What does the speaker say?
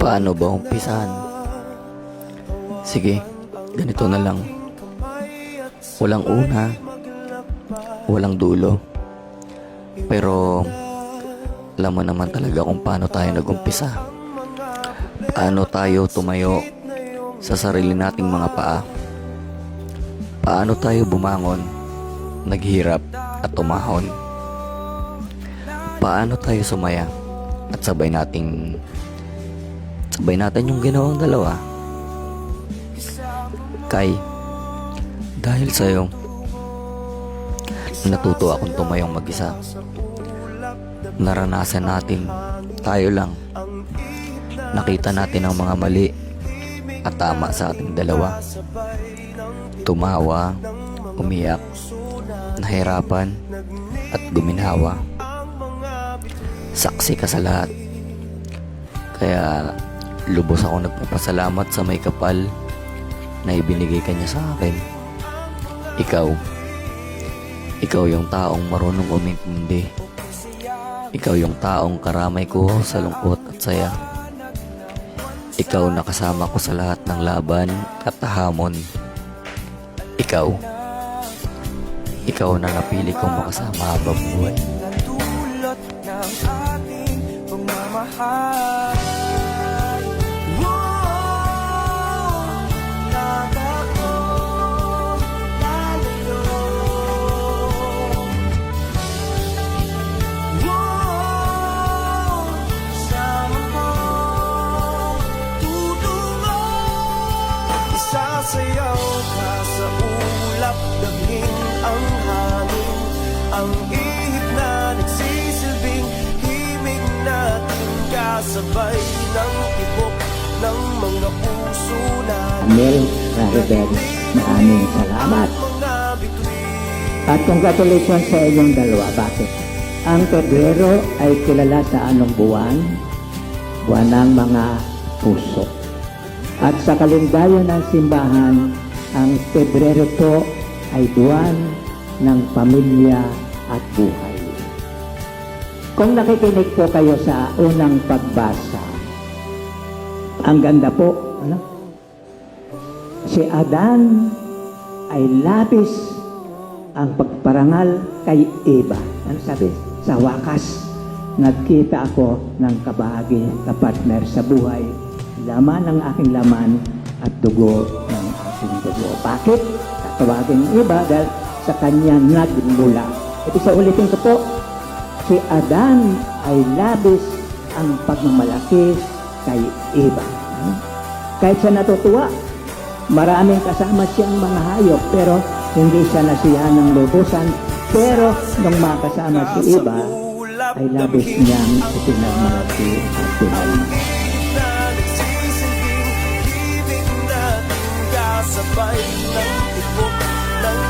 Paano ba umpisahan? Sige, ganito na lang. Walang una, walang dulo. Pero alam mo naman talaga kung paano tayo nagumpisa. Paano tayo tumayo sa sarili nating mga paa. Paano tayo bumangon, naghirap at tumahon. Paano tayo sumaya at sabay natin yung ginawang dalawa. Kay, dahil sa'yo, natuto akong tumayong mag-isa. Naranasan natin, tayo lang. Nakita natin ang mga mali at tama sa ating dalawa. Tumawa, umiyak, nahirapan at guminhawa. Saksi ka sa lahat. Kaya lubos ako nagpapasalamat sa may kapal na ibinigay ka niya sa akin. Ikaw yung taong marunong umintindi. Ikaw yung taong karamay ko sa lungkot at saya. Ikaw nakasama ko sa lahat ng laban at hamon. Ikaw na napili kong makasama habang buhay. Dulot ng ating pagmamahal. Sasayaw ka sa ulap, daging ang hangin, ang ihip na nagsisilbing himig natin, kasabay ng tibok ng mga puso natin. Amel Raribel, maraming salamat. At congratulations sa inyong dalawa. Bakit? Ang Pebrero ay kilala sa anong buwan? Buwan ng mga puso. At sa kalendaryo ng simbahan, ang Pebrero to ay buwan ng pamilya at buhay. Kung nakikinig po kayo sa unang pagbasa, ang ganda po, ano? Si Adan ay labis ang pagparangal kay Eva. Ano sabi? Sa wakas, nagkita ako ng kabahagi, kapartner sa buhay, laman ng aking laman at dugo ng aking dugo. Bakit? Tatawagin ng iba dahil sa kanya nagmula. Ito sa ulitin ko po, si Adan ay labis ang pagmamalaki kay Eva. Kahit siya natutuwa, maraming kasama siyang mga hayop, pero hindi siya nasiyahan ng lubusan. Pero nung makasama si Eva, ay labis niyang ipinagmalaki at pinagmalaki. Sabay ng tibok ng